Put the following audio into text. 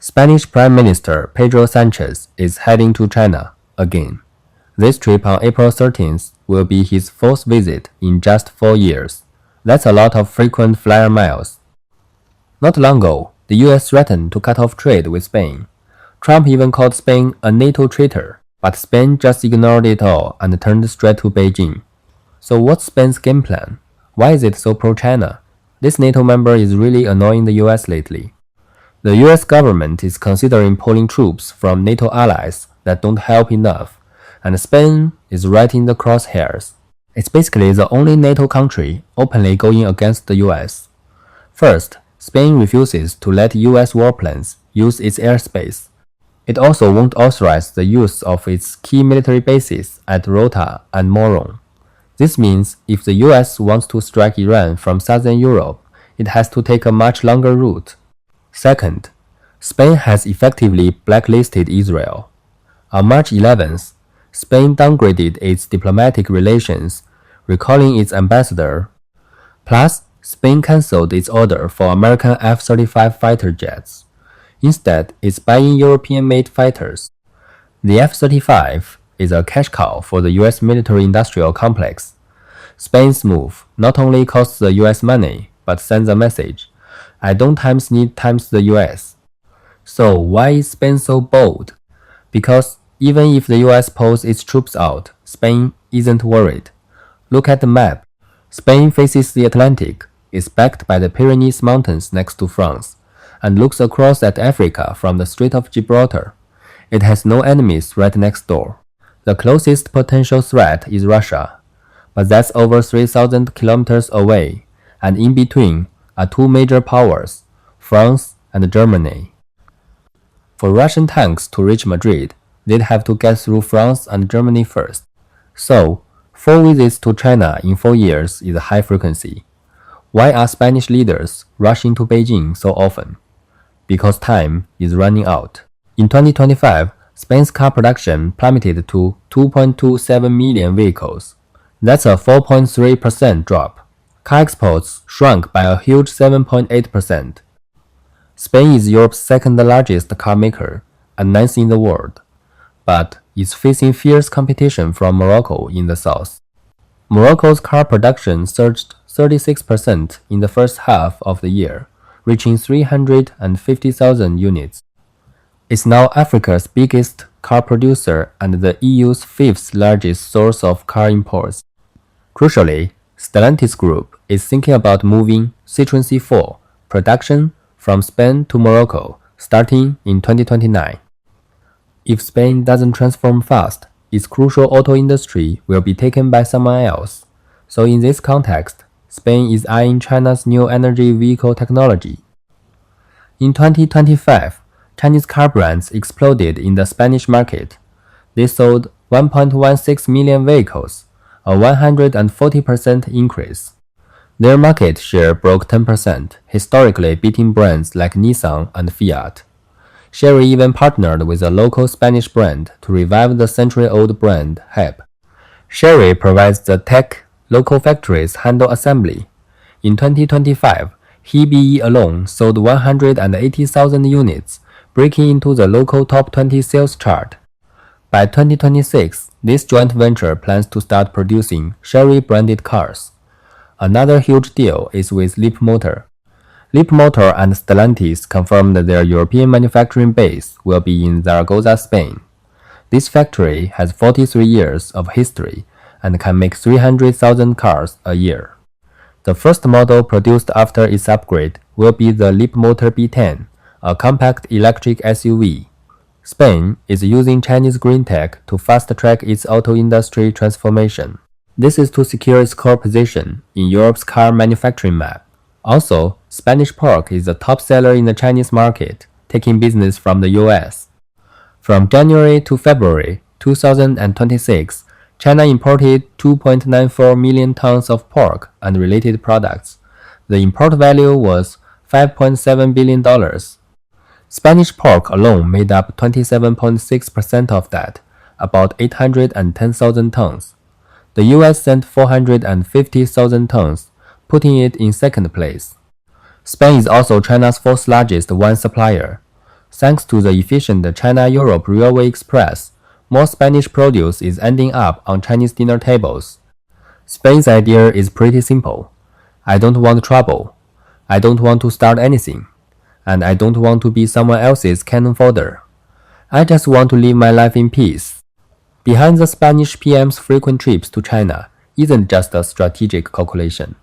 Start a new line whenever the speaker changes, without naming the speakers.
Spanish Prime Minister Pedro Sanchez is heading to China again. This trip on April 13th will be his fourth visit in just 4 years. That's a lot of frequent flyer miles. Not long ago, the US threatened to cut off trade with Spain. Trump even called Spain a NATO traitor, but Spain just ignored it all and turned straight to Beijing. So what's Spain's game plan? Why is it so pro-China? This NATO member is really annoying the US lately. The US government is considering pulling troops from NATO allies that don't help enough, and Spain is right in the crosshairs. It's basically the only NATO country openly going against the US. First, Spain refuses to let US warplanes use its airspace. It also won't authorize the use of its key military bases at Rota and Moron. This means if the US wants to strike Iran from southern Europe, it has to take a much longer route. Second, Spain has effectively blacklisted Israel. On March 11th, Spain downgraded its diplomatic relations, recalling its ambassador. Plus, Spain cancelled its order for American F-35 fighter jets. Instead, it's buying European-made fighters. The F-35 is a cash cow for the US military-industrial complex. Spain's move not only costs the US money, but sends a message: I don't times need times the US. So why is Spain so bold? Because even if the US pulls its troops out, Spain isn't worried. Look at the map. Spain faces the Atlantic, is backed by the Pyrenees Mountains next to France, and looks across at Africa from the Strait of Gibraltar. It has no enemies right next door. The closest potential threat is Russia, but that's over 3,000 kilometers away, and in between are two major powers, France and Germany. For Russian tanks to reach Madrid, they'd have to get through France and Germany first. So, 4 visits to China in 4 years is a high frequency. Why are Spanish leaders rushing to Beijing so often? Because time is running out. In 2025, Spain's car production plummeted to 2.27 million vehicles. That's a 4.3% drop. Car exports shrunk by a huge 7.8%. Spain is Europe's second largest car maker and ninth in the world, but is facing fierce competition from Morocco in the south. Morocco's car production surged 36% in the first half of the year, reaching 350,000 units. It's now Africa's biggest car producer and the EU's 5th largest source of car imports. Crucially, Stellantis Group is thinking about moving Citroën C4 production from Spain to Morocco starting in 2029. If Spain doesn't transform fast, its crucial auto industry will be taken by someone else. So in this context, Spain is eyeing China's new energy vehicle technology. In 2025, Chinese car brands exploded in the Spanish market. They sold 1.16 million vehicles, a 140% increase. Their market share broke 10%, historically beating brands like Nissan and Fiat. Chery even partnered with a local Spanish brand to revive the century-old brand HEB. Chery provides the tech local factories handle assembly. In 2025, HEBE alone sold 180,000 units, breaking into the local top 20 sales chart. By 2026, this joint venture plans to start producing Chery-branded cars. Another huge deal is with Leapmotor. Leapmotor and Stellantis confirmed that their European manufacturing base will be in Zaragoza, Spain. This factory has 43 years of history and can make 300,000 cars a year. The first model produced after its upgrade will be the Leapmotor B10, a compact electric SUV. Spain is using Chinese green tech to fast-track its auto industry transformation. This is to secure its core position in Europe's car manufacturing map. Also, Spanish pork is the top seller in the Chinese market, taking business from the US. From January to February 2026, China imported 2.94 million tons of pork and related products. The import value was $5.7 billion. Spanish pork alone made up 27.6% of that, about 810,000 tons. The US sent 450,000 tons, putting it in second place. Spain is also China's fourth largest wine supplier. Thanks to the efficient China-Europe Railway Express, more Spanish produce is ending up on Chinese dinner tables. Spain's idea is pretty simple. I don't want trouble. I don't want to start anything. And I don't want to be someone else's cannon fodder. I just want to live my life in peace. Behind the Spanish PM's frequent trips to China isn't just a strategic calculation.